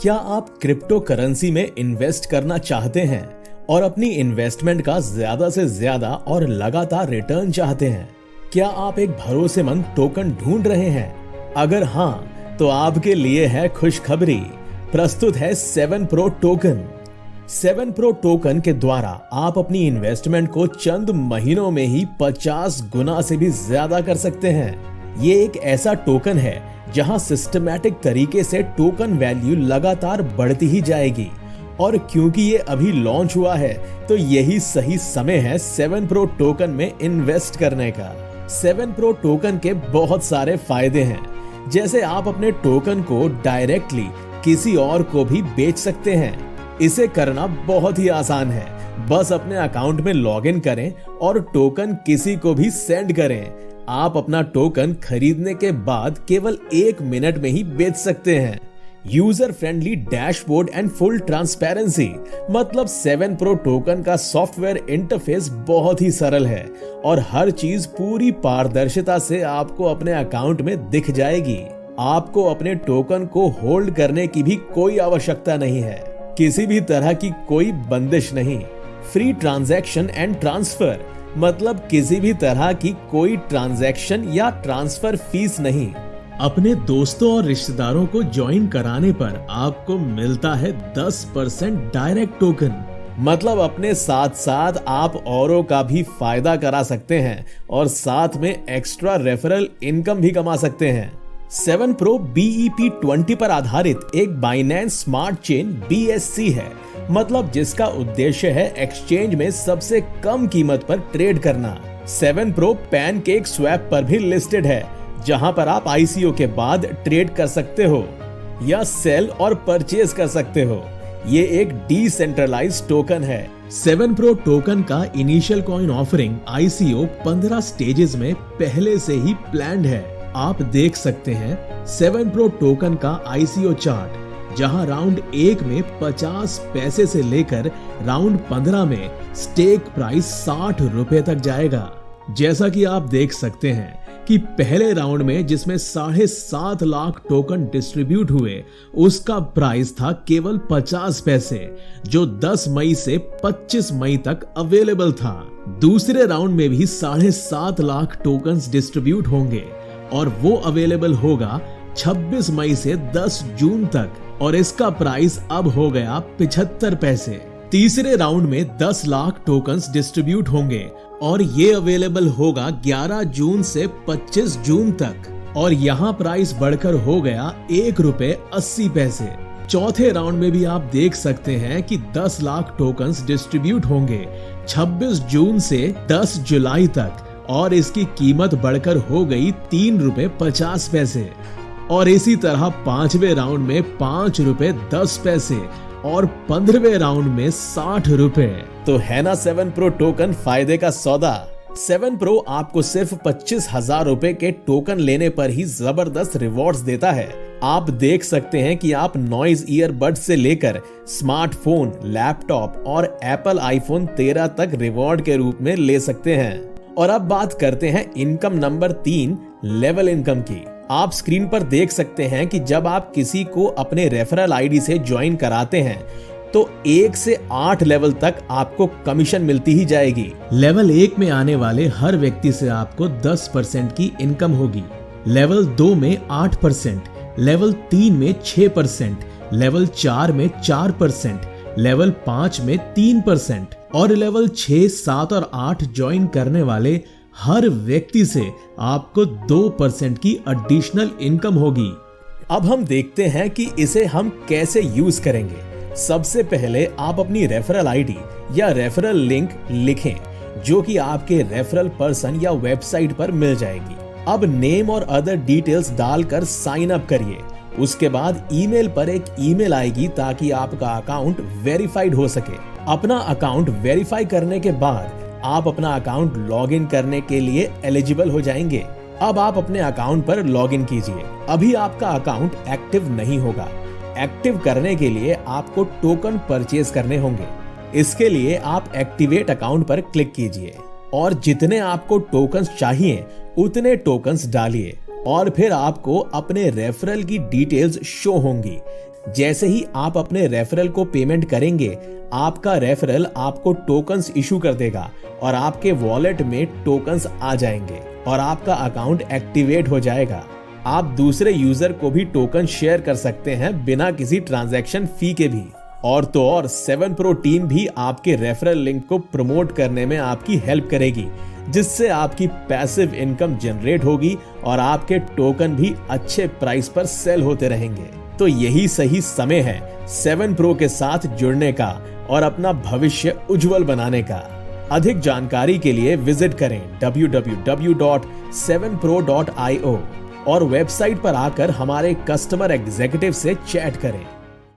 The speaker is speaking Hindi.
क्या आप क्रिप्टो करेंसी में इन्वेस्ट करना चाहते हैं और अपनी इन्वेस्टमेंट का ज्यादा से ज्यादा और लगातार रिटर्न चाहते हैं? क्या आप एक भरोसेमंद टोकन ढूंढ रहे हैं? अगर हाँ, तो आपके लिए है खुशखबरी। प्रस्तुत है 7 Pro टोकन। 7 Pro टोकन के द्वारा आप अपनी इन्वेस्टमेंट को चंद महीनों में ही 50 गुना से भी ज्यादा कर सकते हैं। ये एक ऐसा टोकन है जहां सिस्टमैटिक तरीके से टोकन वैल्यू लगातार बढ़ती ही जाएगी, और क्योंकि ये अभी लॉन्च हुआ है तो यही सही समय है 7 Pro टोकन में इन्वेस्ट करने का। 7 Pro टोकन के बहुत सारे फायदे हैं, जैसे आप अपने टोकन को डायरेक्टली किसी और को भी बेच सकते हैं। इसे करना बहुत ही आसान है, बस अपने अकाउंट में लॉगिन करें और टोकन किसी को भी सेंड करें। आप अपना टोकन खरीदने के बाद केवल 1 मिनट में ही बेच सकते हैं। User friendly dashboard and full transparency, मतलब 7 Pro टोकन का सॉफ्टवेयर इंटरफेस बहुत ही सरल है और हर चीज पूरी पारदर्शिता से आपको अपने अकाउंट में दिख जाएगी। आपको अपने टोकन को होल्ड करने की भी कोई आवश्यकता नहीं है, किसी भी तरह की कोई बंदिश नहीं। फ्री ट्रांजैक्शन एंड ट्रांसफर, मतलब किसी भी तरह की कोई ट्रांजैक्शन या ट्रांसफर फीस नहीं। अपने दोस्तों और रिश्तेदारों को ज्वाइन कराने पर आपको मिलता है 10% डायरेक्ट टोकन, मतलब अपने साथ साथ आप औरों का भी फायदा करा सकते हैं और साथ में एक्स्ट्रा रेफरल इनकम भी कमा सकते हैं। 7 Pro BEP20 पर आधारित एक बाइनेंस स्मार्ट चेन BSC है, मतलब जिसका उद्देश्य है एक्सचेंज में सबसे कम कीमत पर ट्रेड करना। 7 Pro पैनकेक स्वैप पर भी लिस्टेड है, जहां पर आप ICO के बाद ट्रेड कर सकते हो या सेल और परचेज कर सकते हो। ये एक डिसेंट्रलाइज्ड टोकन है। 7 Pro टोकन का initial coin offering ICO 15 stages में पहले से ही प्लान्ड है। आप देख सकते हैं 7 Pro टोकन का ICO चार्ट, जहां राउंड 1 में 50 पैसे से लेकर राउंड 15 में स्टेक प्राइस 60 रुपए तक जाएगा। जैसा कि आप देख सकते हैं कि पहले राउंड में जिसमें 7.5 लाख टोकन डिस्ट्रीब्यूट हुए, उसका प्राइस था केवल 50 पैसे, जो 10 मई से 25 मई तक अवेलेबल था। दूसरे राउंड में भी 7.5 लाख टोकन्स डिस्ट्रीब्यूट होंगे और वो अवेलेबल होगा 26 मई से 10 जून तक, और इसका प्राइस अब हो गया 75 पैसे। तीसरे राउंड में 10 लाख टोकन्स डिस्ट्रीब्यूट होंगे और ये अवेलेबल होगा 11 जून से 25 जून तक, और यहाँ प्राइस बढ़कर हो गया 1 रुपए 80 पैसे। चौथे राउंड में भी आप देख सकते हैं कि 10 लाख टोकन्स डिस्ट्रीब्यूट होंगे 26 जून से 10 जुलाई तक, और इसकी कीमत बढ़कर हो गई 3 रुपए 50 पैसे। और इसी तरह 5वें राउंड में 5 रुपए 10 पैसे और 15वें राउंड में 60 रुपए। तो है ना 7 Pro टोकन फायदे का सौदा। 7 Pro आपको सिर्फ 25,000 रुपए के टोकन लेने पर ही जबरदस्त रिवॉर्ड्स देता है। आप देख सकते हैं कि आप नॉइज ईयरबड्स से लेकर स्मार्टफोन, लैपटॉप और एप्पल आईफोन 13 तक रिवॉर्ड के रूप में ले सकते हैं। और अब बात करते हैं इनकम नंबर 3, लेवल इनकम की। आप स्क्रीन पर देख सकते हैं कि जब आप किसी को अपने रेफरल आईडी से ज्वाइन कराते हैं तो 1 से 8 लेवल तक आपको कमीशन मिलती ही जाएगी। लेवल 1 में आने वाले हर व्यक्ति से आपको 10% की इनकम होगी, लेवल 2 में 8%, लेवल 3 में 6%, लेवल 4 में 4%, लेवल 5 में 3%, और लेवल 6, 7 और 8 ज्वाइन करने वाले हर व्यक्ति से आपको 2% की एडिशनल इनकम होगी। अब हम देखते हैं कि इसे हम कैसे यूज करेंगे। सबसे पहले आप अपनी रेफरल आईडी या रेफरल लिंक लिखें, जो कि आपके रेफरल पर्सन या वेबसाइट पर मिल जाएगी। अब नेम और अदर डिटेल्स डालकर साइन अप करिए। उसके बाद ईमेल पर एक ईमेल आएगी ताकि आपका अकाउंट वेरीफाइड हो सके। अपना अकाउंट वेरीफाई करने के बाद आप अपना अकाउंट लॉगिन करने के लिए एलिजिबल हो जाएंगे। अब आप अपने अकाउंट पर लॉगिन कीजिए। अभी आपका अकाउंट एक्टिव नहीं होगा। एक्टिव करने के लिए आपको टोकन परचेज करने होंगे। इसके लिए आप एक्टिवेट अकाउंट पर क्लिक कीजिए और जितने आपको टोकन्स चाहिए उतने टोकन्स डालिए और फिर आपको अपने रेफरल की डिटेल्स शो होंगी। जैसे ही आप अपने रेफरल को पेमेंट करेंगे, आपका रेफरल आपको टोकन्स इशू कर देगा और आपके वॉलेट में टोकन्स आ जाएंगे और आपका अकाउंट एक्टिवेट हो जाएगा। आप दूसरे यूजर को भी टोकन शेयर कर सकते हैं बिना किसी ट्रांजैक्शन फी के भी। और तो और 7 Pro टीम भी आपके रेफरल लिंक को प्रमोट करने में आपकी हेल्प करेगी, जिससे आपकी पैसिव इनकम जनरेट होगी और आपके टोकन भी अच्छे प्राइस पर सेल होते रहेंगे। तो यही सही समय है 7 Pro के साथ जुड़ने का और अपना भविष्य उज्जवल बनाने का। अधिक जानकारी के लिए विजिट करें www.7pro.io और वेबसाइट पर आकर हमारे कस्टमर एग्जीक्यूटिव से चैट करें।